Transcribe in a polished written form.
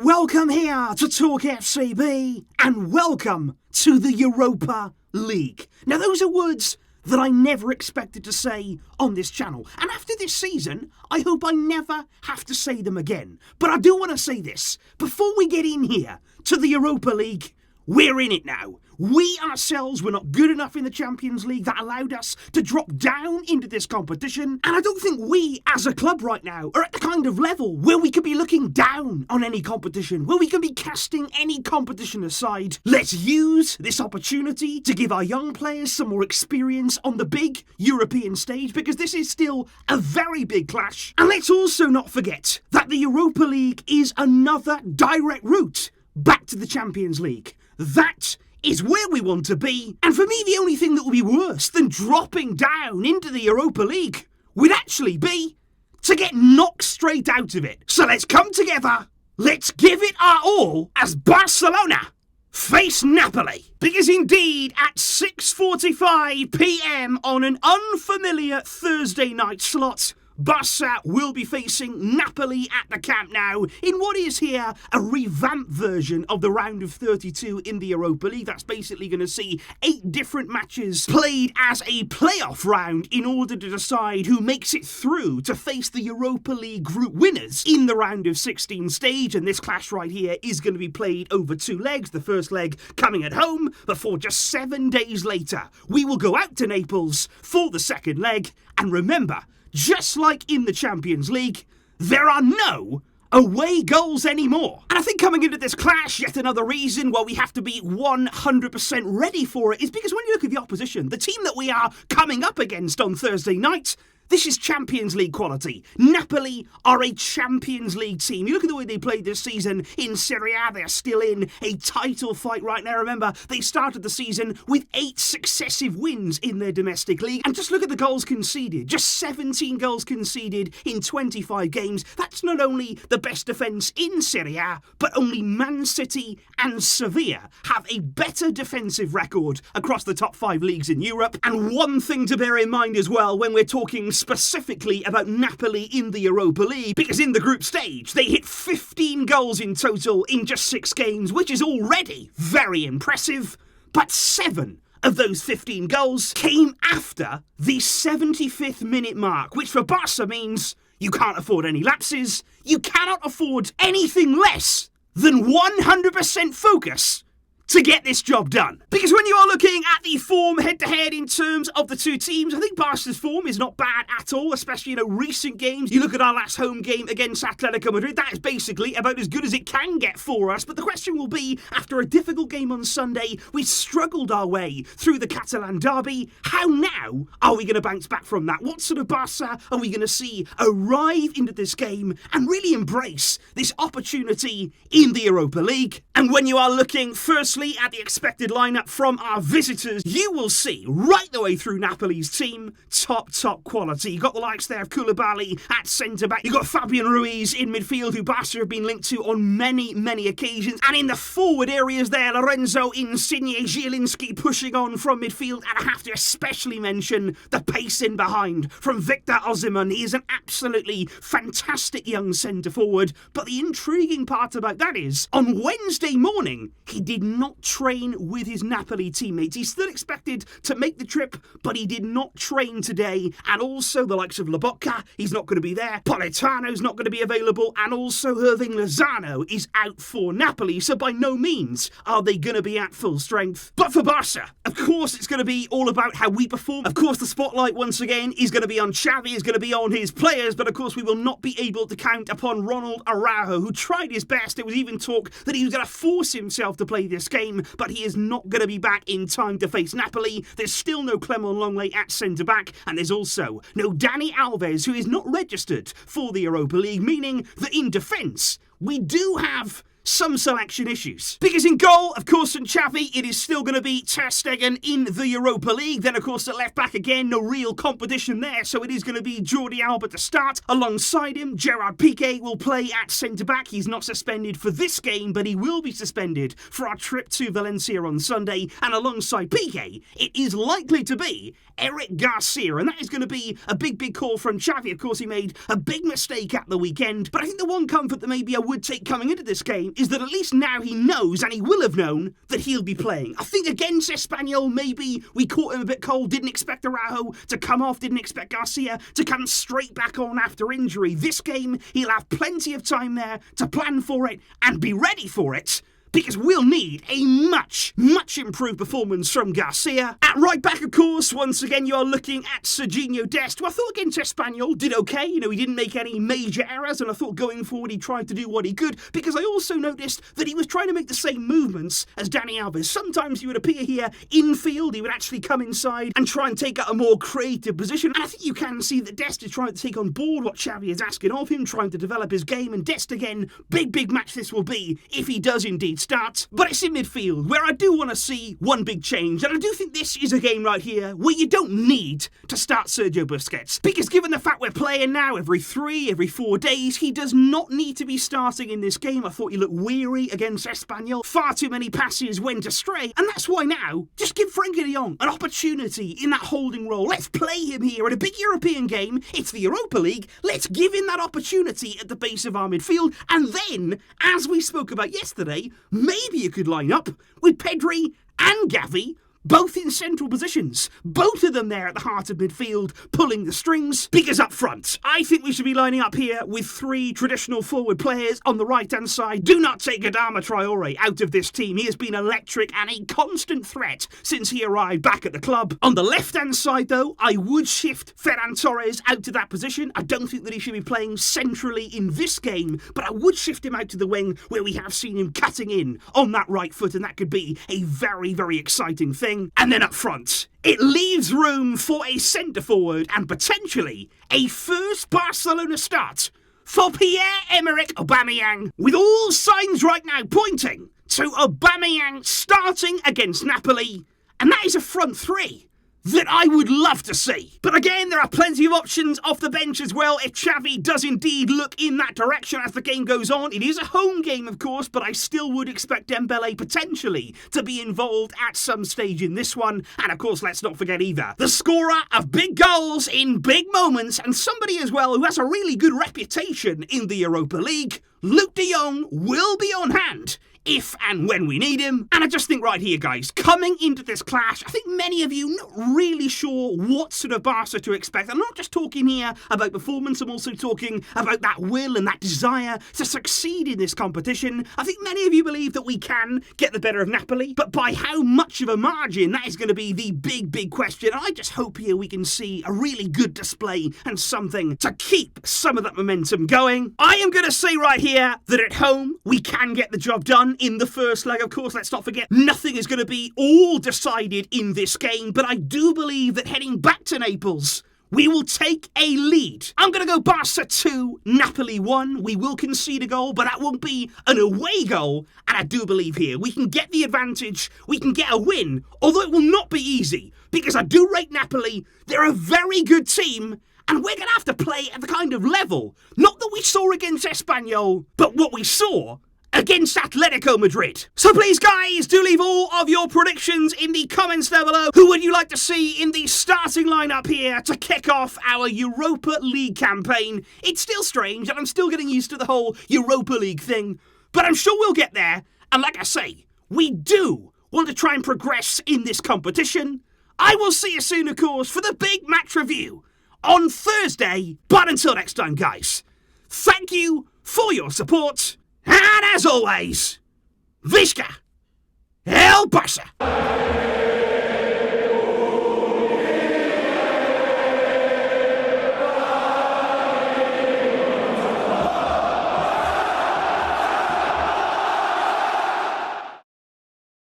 Welcome here to TalkFCB and welcome to the Europa League. Now those are words that I never expected to say on this channel, and after this season I hope I never have to say them again. But I do want to say this, before we get in here to the Europa League, we're in it now. We ourselves were not good enough in the Champions League. That allowed us to drop down into this competition. And I don't think we, as a club right now, are at the kind of level where we could be looking down on any competition, where we can be casting any competition aside. Let's use this opportunity to give our young players some more experience on the big European stage, because this is still a very big clash. And let's also not forget that the Europa League is another direct route back to the Champions League. That is where we want to be, and for me the only thing that would be worse than dropping down into the Europa League would actually be to get knocked straight out of it. So let's come together, let's give it our all as Barcelona face Napoli. Because indeed, at 6:45 PM on an unfamiliar Thursday night slot, Barça will be facing Napoli at the Camp Nou in what is here a revamped version of the round of 32 in the Europa League. That's basically going to see 8 different matches played as a playoff round in order to decide who makes it through to face the Europa League group winners in the round of 16 stage. And this clash right here is going to be played over 2 legs. The first leg coming at home before just 7 days later we will go out to Naples for the second leg. And remember, just like in the Champions League, there are no away goals anymore. And I think coming into this clash, yet another reason why we have to be 100% ready for it is because when you look at the opposition, the team that we are coming up against on Thursday night, this is Champions League quality. Napoli are a Champions League team. You look at the way they played this season in Serie A, they're still in a title fight right now. Remember, they started the season with 8 successive wins in their domestic league. And just look at the goals conceded. Just 17 goals conceded in 25 games. That's not only the best defence in Serie A, but only Man City and Sevilla have a better defensive record across the top 5 leagues in Europe. And one thing to bear in mind as well when we're talking specifically about Napoli in the Europa League, because in the group stage they hit 15 goals in total in just 6 games, which is already very impressive, but 7 of those 15 goals came after the 75th minute mark, which for Barca means you can't afford any lapses, you cannot afford anything less than 100% focus to get this job done. Because when you are looking at the form head-to-head in terms of the two teams, I think Barca's form is not bad at all, especially in recent games. You look at our last home game against Atlético Madrid, that is basically about as good as it can get for us. But the question will be, after a difficult game on Sunday, we struggled our way through the Catalan derby. How now are we going to bounce back from that? What sort of Barca are we going to see arrive into this game and really embrace this opportunity in the Europa League? And when you are looking firstly at the expected lineup from our visitors, you will see right the way through Napoli's team, top quality. You got the likes there of Koulibaly at centre-back. You got Fabian Ruiz in midfield, who Barca have been linked to on many occasions. And in the forward areas there, Lorenzo Insigne, Zielinski pushing on from midfield. And I have to especially mention the pace in behind from Victor Osimhen. He is an absolutely fantastic young centre-forward. But the intriguing part about that is, on Wednesday morning, he did not train with his Napoli teammates. He's still expected to make the trip, but he did not train today. And also the likes of Lobotka, he's not going to be there. Politano's not going to be available. And also Hirving Lozano is out for Napoli. So by no means are they going to be at full strength. But for Barca, of course, it's going to be all about how we perform. Of course, the spotlight once again is going to be on Xavi, is going to be on his players. But of course, we will not be able to count upon Ronald Araujo, who tried his best. There was even talk that he was going to force himself to play this game, but he is not going to be back in time to face Napoli. There's still no Clement Longley at centre-back, and there's also no Dani Alves, who is not registered for the Europa League, meaning that in defence, we do have some selection issues. Because in goal, of course, in Xavi, it is still going to be Ter Stegen in the Europa League. Then, of course, at left back again, no real competition there, so it is going to be Jordi Alba to start. Alongside him, Gerard Piqué will play at centre-back. He's not suspended for this game, but he will be suspended for our trip to Valencia on Sunday. And alongside Piqué, it is likely to be Eric Garcia, and that is going to be a big call from Xavi. Of course, he made a big mistake at the weekend, but I think the one comfort that maybe I would take coming into this game is that at least now he knows, and he will have known, that he'll be playing. I think against Espanyol, maybe we caught him a bit cold, didn't expect Araujo to come off, didn't expect Garcia to come straight back on after injury. This game, he'll have plenty of time there to plan for it and be ready for it, because we'll need a much improved performance from Garcia. At right back, of course, once again, you're looking at Serginho Dest, who I thought against Espanyol did okay. You know, he didn't make any major errors, and I thought going forward he tried to do what he could, because I also noticed that he was trying to make the same movements as Dani Alves. Sometimes he would appear here infield, he would actually come inside and try and take out a more creative position. And I think you can see that Dest is trying to take on board what Xavi is asking of him, trying to develop his game, and Dest again, big match this will be if he does indeed start. But it's in midfield where I do want to see one big change, and I do think this is a game right here where you don't need to start Sergio Busquets, because given the fact we're playing now every 4 days, he does not need to be starting in this game. I thought he looked weary against Espanyol, far too many passes went astray, and that's why now just give Frenkie de Jong an opportunity in that holding role. Let's play him here at a big European game. It's the Europa League. Let's give him that opportunity at the base of our midfield, and then, as we spoke about yesterday, maybe you could line up with Pedri and Xavi, both in central positions, both of them there at the heart of midfield, pulling the strings, because up front, I think we should be lining up here with 3 traditional forward players on the right-hand side. Do not take Adama Traore out of this team. He has been electric and a constant threat since he arrived back at the club. On the left-hand side, though, I would shift Ferran Torres out to that position. I don't think that he should be playing centrally in this game, but I would shift him out to the wing where we have seen him cutting in on that right foot, and that could be a very exciting thing. And then up front, it leaves room for a centre-forward and potentially a first Barcelona start for Pierre-Emerick Aubameyang, with all signs right now pointing to Aubameyang starting against Napoli, and that is a front 3 that I would love to see. But again, there are plenty of options off the bench as well if Xavi does indeed look in that direction as the game goes on. It is a home game, of course, but I still would expect Dembele potentially to be involved at some stage in this one. And of course, let's not forget either, the scorer of big goals in big moments, and somebody as well who has a really good reputation in the Europa League, Luuk de Jong, will be on hand if and when we need him. And I just think right here, guys, coming into this clash, I think many of you not really sure what sort of Barca to expect. I'm not just talking here about performance, I'm also talking about that will and that desire to succeed in this competition. I think many of you believe that we can get the better of Napoli, but by how much of a margin, that is going to be the big question. I just hope here we can see a really good display and something to keep some of that momentum going. I am going to say right here that at home, we can get the job done in the first leg. Of course, let's not forget, nothing is going to be all decided in this game, but I do believe that heading back to Naples, we will take a lead. I'm going to go Barca 2, Napoli 1. We will concede a goal, but that won't be an away goal, and I do believe here we can get the advantage, we can get a win, although it will not be easy, because I do rate Napoli. They're a very good team, and we're going to have to play at the kind of level, not that we saw against Espanyol, but what we saw against Atlético Madrid. So please, guys, do leave all of your predictions in the comments down below. Who would you like to see in the starting lineup here to kick off our Europa League campaign? It's still strange, and I'm still getting used to the whole Europa League thing, but I'm sure we'll get there. And like I say, we do want to try and progress in this competition. I will see you soon, of course, for the big match review on Thursday. But until next time, guys, thank you for your support. And as always, Visca El Barça!